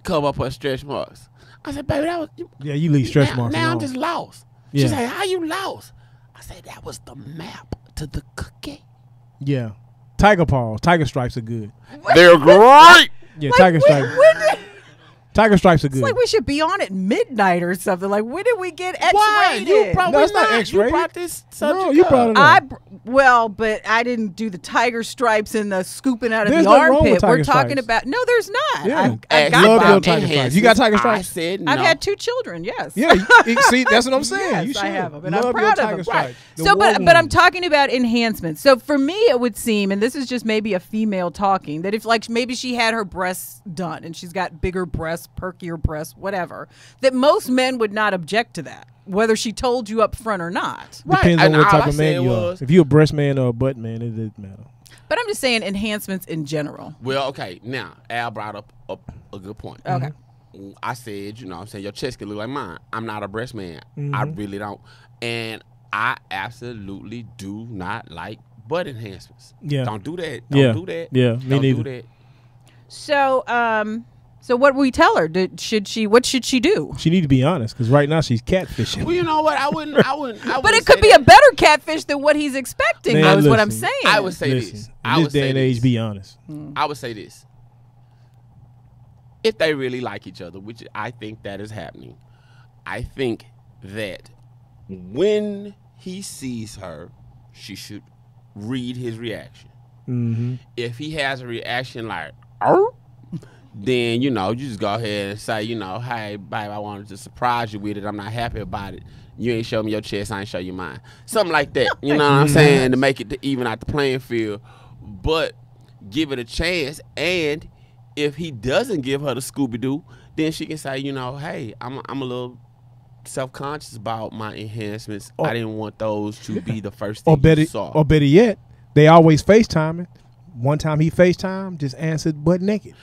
cover up her stretch marks. I said, baby, that was Yeah, you leave stretch marks. Now I'm alone. just lost. Yeah. She said, how you lost? I said, that was the map to the cookie. Yeah. Tiger paws, tiger stripes are good. They're great. Yeah, tiger stripes. Tiger stripes are good. It's like we should be on at midnight or something. Like, when did we get Why? X-rated? You brought No, it's not You X-rated. brought this subject No, you up. brought it up. But I didn't do the tiger stripes and the scooping out of There's the nothing wrong with armpit. We're tiger talking stripes. about no, there's not. Yeah. I've Ask got love about your it. tiger stripes. You got tiger stripes? I said no. I've had 2 children. Yes. Yeah, see, that's what I'm saying. Yes, you should I have them, and love I'm your proud of tiger them. stripes. Right. The So, war but I'm woman. talking about enhancements. So for me, it would seem, and this is just maybe a female talking, that if like maybe she had her breasts done and she's got bigger breasts, perkier breasts, whatever, that most men would not object to that, whether she told you up front or not. Right. Depends on And what all type I of man said you are. was- If you're a breast man or a butt man, it doesn't matter. But I'm just saying enhancements in general. Well, okay. Now, Al brought up a good point. Okay. I said, you know what I'm saying, your chest can look like mine. I'm not a breast man. Mm-hmm. I really don't. And I absolutely do not like butt enhancements. Yeah. Don't do that. Yeah. Don't do that. Yeah, me Don't neither. do that. So what do we tell her? What should she do? She need to be honest, because right now she's catfishing. Well, you know what? I wouldn't But it could be a better catfish than what he's expecting, Man, though, is what I'm listen. saying. I would say Listen, this. in I this would day say and age, this. be honest. I would say this. If they really like each other, which I think that is happening, I think that when he sees her, she should read his reaction. Mm-hmm. If he has a reaction like, "Oh," then, you know, you just go ahead and say, you know, hey, babe, I wanted to surprise you with it. I'm not happy about it. You ain't show me your chest, I ain't show you mine. Something like that. You know what I'm saying? To make it to even out the playing field. But give it a chance. And if he doesn't give her the Scooby-Doo, then she can say, you know, hey, I'm a little self-conscious about my enhancements. I didn't want those to be the first thing you saw. Or better yet, they always FaceTiming. One time he FaceTime, just answered butt naked.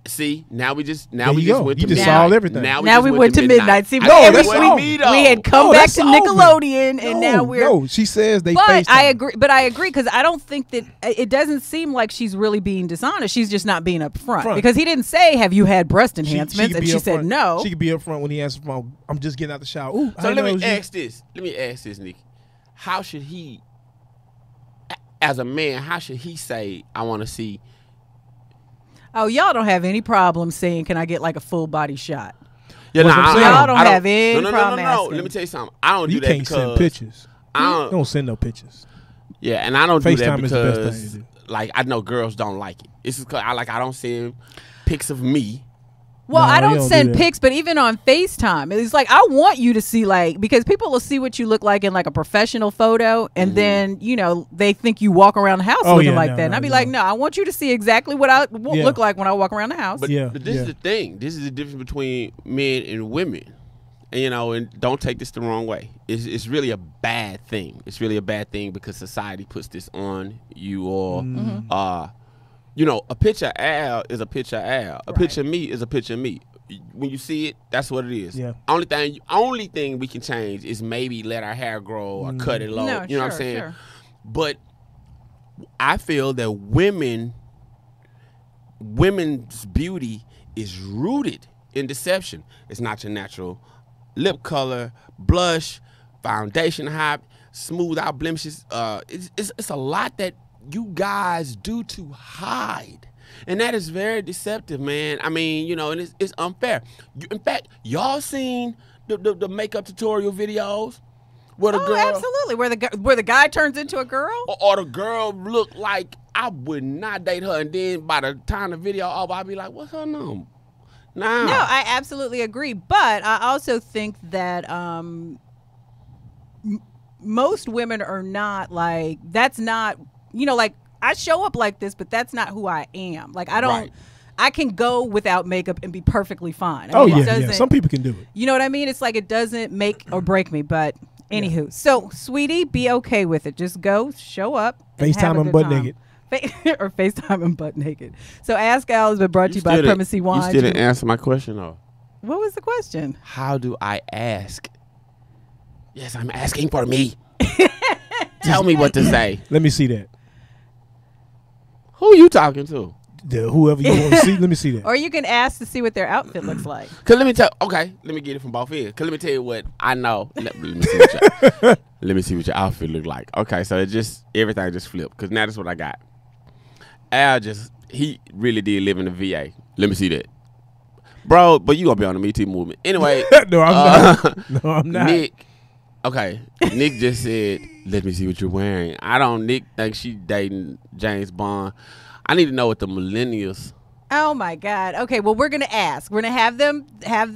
See, now we just There went you go. to You just midnight. solved everything. Now we went to midnight. See, No, we, that's we, over. we had come No, back that's to over. Nickelodeon, and now we're. No, she says they But FaceTime. I agree. But I agree because I don't think that it doesn't seem like she's really being dishonest. She's just not being upfront because he didn't say, "Have you had breast enhancements?" And she said no. She could be up front when he answers the phone. I'm just getting out the shower. Ooh, So let me ask this. Let me ask this, Nikki. How should he, as a man, how should he say, I want to see? Oh, y'all don't have any problem saying, "Can I get like a full body shot?" Yeah, What's I'm saying? Y'all don't have no, any no, problem no, no, no. asking. Let me tell you something. I don't You do that can't because send pictures. I Don't send no pictures. Yeah, and I don't do that FaceTime is the best thing because, to do. like, I know girls don't like it. It's just 'cause I don't send pics of me. Well, No, I you don't don't send do that. pics, but even on FaceTime, it's like I want you to see, like, because people will see what you look like in like a professional photo, and then they think you walk around the house Oh, looking yeah, like no, that. And no, I'd be no. like, no, I want you to see exactly what I Yeah. look like when I walk around the house. But, Yeah, but this yeah. is the thing. This is the difference between men and women. And, and don't take this the wrong way. It's really a bad thing. It's really a bad thing because society puts this on you, or a picture of Al is a picture of Al. A picture of me is a picture of me. When you see it, that's what it is. Yeah. Only thing we can change is maybe let our hair grow or cut it low. No, you know what I'm sure, saying? sure. But I feel that women's beauty is rooted in deception. It's not your natural lip color, blush, foundation hop, smooth out blemishes. It's a lot that you guys do to hide. And that is very deceptive, man. I mean, and it's unfair. In fact, y'all seen the makeup tutorial videos where the girl, absolutely, where the guy turns into a girl. or the girl look like I would not date her. And then by the time the video over, I'd be like, what's her number? Nah. No, I absolutely agree. But I also think that most women are not like, that's not, like I show up like this, but that's not who I am. Like I don't, Right. I can go without makeup and be perfectly fine. Oh, it yeah. doesn't- Some people can do it. You know what I mean? It's like it doesn't make or break me. But anywho, so sweetie, be okay with it. Just go, show up. and have FaceTime a and good butt time. naked. Or FaceTime and butt naked. So Ask Al has been brought to you by still didn't- Primacy Wine. You still didn't answer my question, though. What was the question? How do I ask? Yes, I'm asking for me. Tell me what to say. Let me see that. Who are you talking to? Whoever you want to see, let me see that. Or you can ask to see what their outfit looks like. Cause let me tell. Okay, let me get it from both ends. Cause let me tell you what I know. Let me see what your, let me see what your outfit look like. Okay, so it just everything just flipped. Cause now that's what I got. Al he really did live in the VA. Let me see that, bro. But you gonna be on the Me Too movement anyway. No, I'm not. No, I'm not. Nick. Okay, Nick just said, "Let me see what you're wearing." Nick thinks she dating James Bond. I need to know what the millennials. Oh my God. Okay, well we're gonna ask. We're gonna have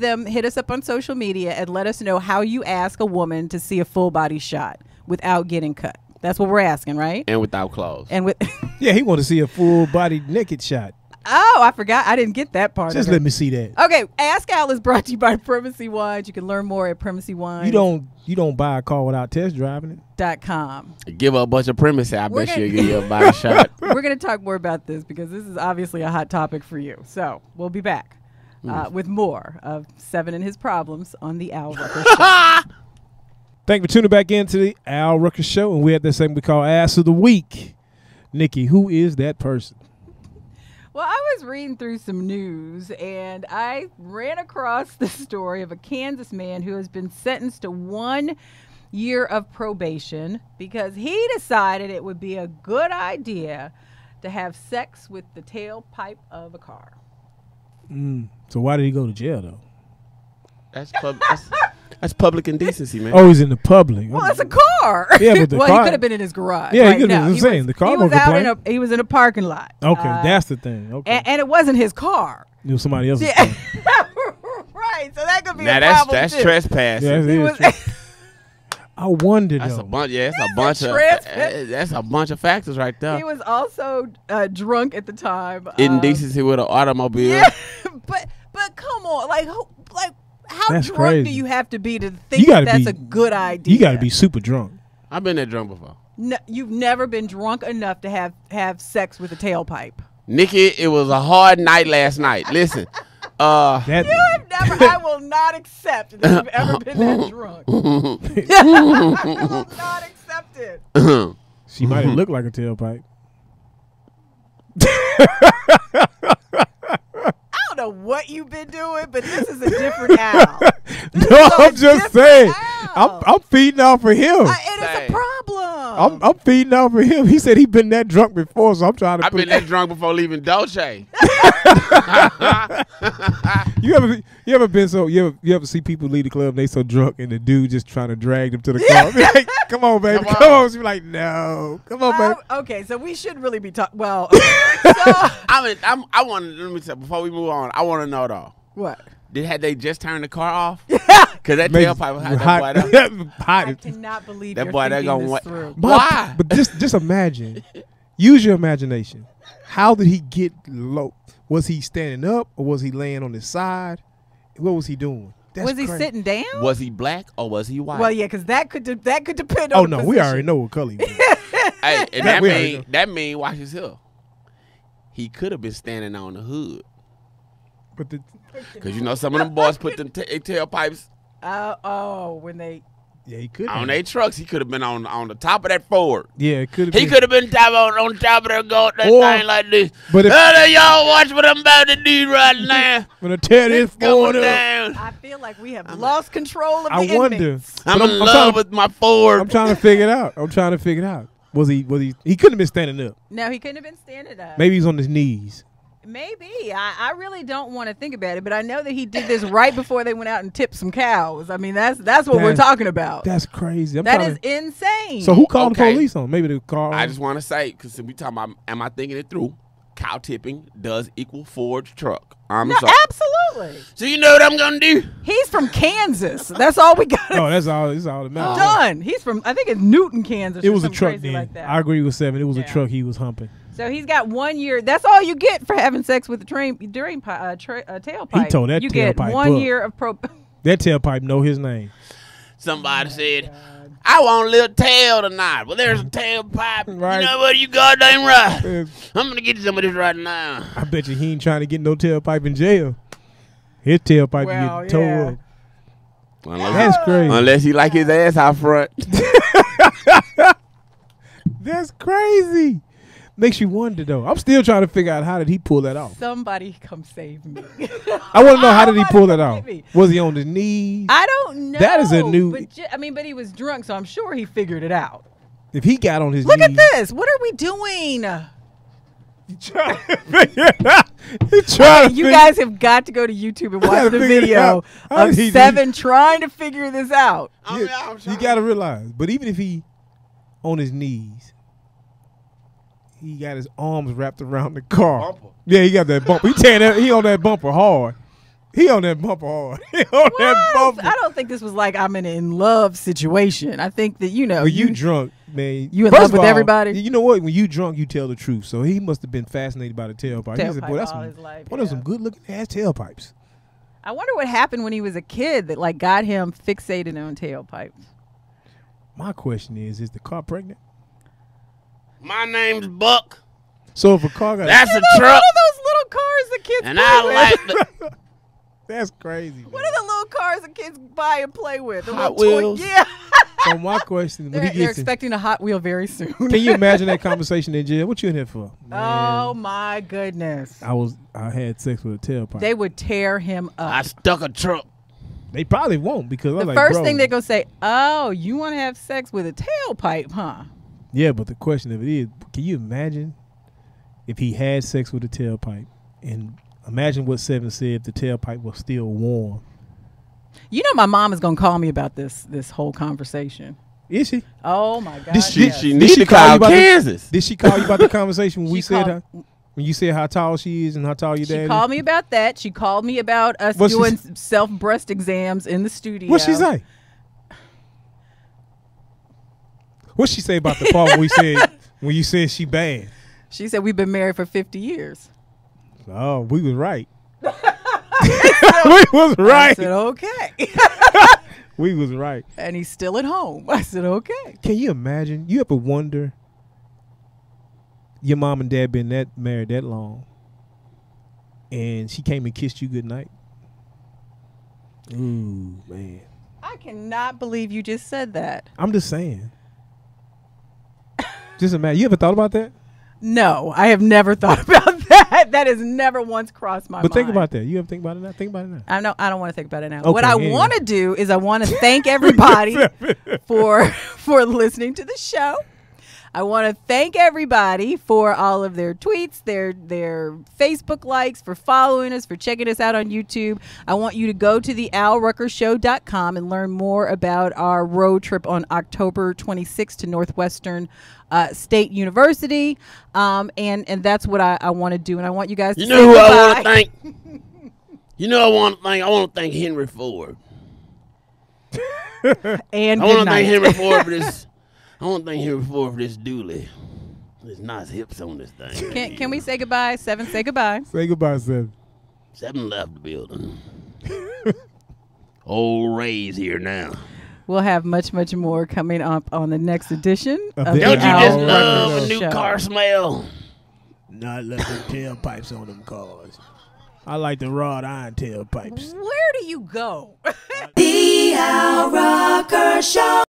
them hit us up on social media and let us know how you ask a woman to see a full body shot without getting cut. That's what we're asking, right? And without clothes. And with Yeah, he want to see a full body naked shot. oh, I forgot. I didn't get that part. Just of it. let me see that. Okay, Ask Al is brought to you by Primacy Wines. You can learn more at primacywines.com. You don't buy a car without test driving it. Give her a bunch of premises. I We're bet gonna- she'll give you a body shot. We're going to talk more about this because this is obviously a hot topic for you. So we'll be back with more of Se7en and his problems on the Al Rucker Show. Thank you for tuning back into the Al Rucker Show, and we have this segment we call Ass of the Week. Nikki, who is that person? Well, I was reading through some news and I ran across the story of a Kansas man who has been sentenced to 1 year of probation because he decided it would be a good idea to have sex with the tailpipe of a car. So why did he go to jail, though? That's public indecency, man. Oh, he's in the public. Well, it's a car. Yeah, but the well, car- he could have been in his garage. Yeah, he right? could have No, been saying, the car he won't was out complain. he was in a parking lot. Okay, that's the thing. Okay. And it wasn't his car. It was somebody else's Yeah. car. Right. So that could be Now a that's problem too. trespassing. Yeah, it He is was- true. I wonder, That's though. a bunch. Yeah, that's a bunch of. trespass. That's a bunch of factors right there. He was also drunk at the time. Indecency with an automobile. Yeah, but come on, like how That's drunk crazy. do you have to be to You think gotta that's be- a good idea? You got to be super drunk. I've been that drunk before. No, you've never been drunk enough to have sex with a tailpipe. Nikki, it was a hard night last night. Listen, That You have never. I will not accept that you've ever been that drunk. I will not accept it. she might have looked like a tailpipe. I don't know what you've been doing, but this is a different Al. This No, is a I'm just different saying. Al. I'm feeding off of him. It is a Same. problem. I'm feeding off of him. He said he been that drunk before, so I'm trying to I've put been that drunk before leaving Dolce. You ever see people leave the club and they so drunk and the dude just trying to drag them to the car? Be like, come on, baby, Come come on. on. She be like, no, come on, baby. Okay, so we should really be talking. Well, so, I want to let me say before we move on. I want to know though. what? Had they just turned the car off? Because that Maybe tailpipe was hot. That boy, that- I hot. cannot believe That you're boy, that thinking gonna this wa- through. Why? But just imagine. Use your imagination. How did he get low? Was he standing up or was he laying on his side? What was he doing? That's Was he crazy. sitting down? was he black or was he white? Well, yeah, because that could depend on. Oh the no, we position. already know what color he was. Hey, and That we already know. that mean watch his hill. He could have been standing on the hood. But Because you know some of them boys put them tailpipes When they. yeah, he could. on their trucks. He could have been on the top of that Ford. Yeah, it could have. He could have been on top of that goat, that Or- thing like this. But if- Y'all watch what I'm about to do right now. I'm gonna tear this It's going Ford up. down. I feel like we have lost control of the I wonder. inmates. I'm But in I'm love trying- with my Ford. I'm trying to figure it out. Was he? He couldn't have been standing up. No, he couldn't have been standing up. Maybe he's on his knees. Maybe. I really don't want to think about it, but I know that he did this right before they went out and tipped some cows. I mean, that's what we're talking about. That's crazy. That is insane. So who called the police on? Maybe the car. I just want to say, because we talking about, am I thinking it through? Cow tipping does equal forged truck. No, absolutely. So you know what I'm gonna do? He's from Kansas. That's all we got. Oh, that's all that matters. Done. He's from, I think it's Newton, Kansas. It was a truck crazy then. like that. I agree with Seven. It was a truck he was humping. So he's got 1 year. That's all you get for having sex with a tailpipe. He told that you tailpipe get 1 up. year of That tailpipe know his name. Somebody said, I want a little tail tonight. Well, there's a tailpipe. Right. You know what? You goddamn right. I'm going to get you some of this right now. I bet you he ain't trying to get no tailpipe in jail. His tailpipe get towed up. That's crazy. Unless he like his ass out front. That's crazy. Makes you wonder, though. I'm still trying to figure out how did he pull that off. Somebody come save me. I want to know how did he pull that off. Was he on his knees? I don't know. That is a new. But he was drunk, so I'm sure he figured it out. If he got on his Look knees. at this. What are we doing? He trying to figure it out. You guys have got to go to YouTube and watch the video of Se7en trying to figure this out. You got to realize, but even if he on his knees, he got his arms wrapped around the car. Bumper. Yeah, he got that bumper. He on that bumper hard. He on that bumper hard. He on that bumper. I don't think this was like I'm in love situation. I think that when you drunk, man. You in love with everybody. You know what? When you drunk, you tell the truth. So he must have been fascinated by the tailpipe. He said, "Boy, that's one of some good looking ass tailpipes." I wonder what happened when he was a kid that like got him fixated on tailpipes. My question is the car pregnant? My name's Buck. So if a car got that's a truck. One of those little cars the kids and play I with. like the That's crazy. Man. What are the little cars the kids buy and play with? The Hot little Wheels. Yeah. So my question, when they're expecting a Hot Wheel very soon. Can you imagine that conversation in jail? What you in here for? Man, oh my goodness. I had sex with a tailpipe. They would tear him up. I stuck a truck. They probably won't because the first thing they're gonna say, "Oh, you want to have sex with a tailpipe, huh?" Yeah, but the question of it is, can you imagine if he had sex with a tailpipe, and imagine what Se7en said if the tailpipe was still warm? You know, my mom is gonna call me about this whole conversation. Is she? Oh my God! Did she call you about Kansas? Did she call you about the conversation when we said when you said how tall she is and how tall your dad is? She called me about that. She called me about us doing self-breast exams in the studio. What'd she say? What'd she say about the part when you said she bad? She said we've been married for 50 years. Oh, we was right. We was right. I said, okay. We was right. And he's still at home. I said, okay. Can you imagine? You ever wonder your mom and dad been married that long and she came and kissed you goodnight? Ooh, man. I cannot believe you just said that. I'm just saying. Just imagine. You ever thought about that? No, I have never thought about that. That has never once crossed my mind. But think about that. You ever think about it now? Think about it now. I don't want to think about it now. Okay, what I want to do is I want to thank everybody for listening to the show. I want to thank everybody for all of their tweets, their Facebook likes, for following us, for checking us out on YouTube. I want you to go to the alruckershow.com and learn more about our road trip on October 26th to Northwestern State University. And that's what I want to do. And I want you guys to say who goodbye. I want to thank? I want to thank Henry Ford. And I want to thank Henry Ford for this. I want to thank Henry Ford for this dually. There's nice hips on this thing. Can we say goodbye? Se7en, say goodbye. Say goodbye, Se7en. Se7en left the building. Old Ray's here now. We'll have much more coming up on the next edition of Don't the Don't you just Al love Rucker a new Show. car smell? Not let them tailpipes on them cars. I like the wrought iron tailpipes. Where do you go? The Al Rucker Show.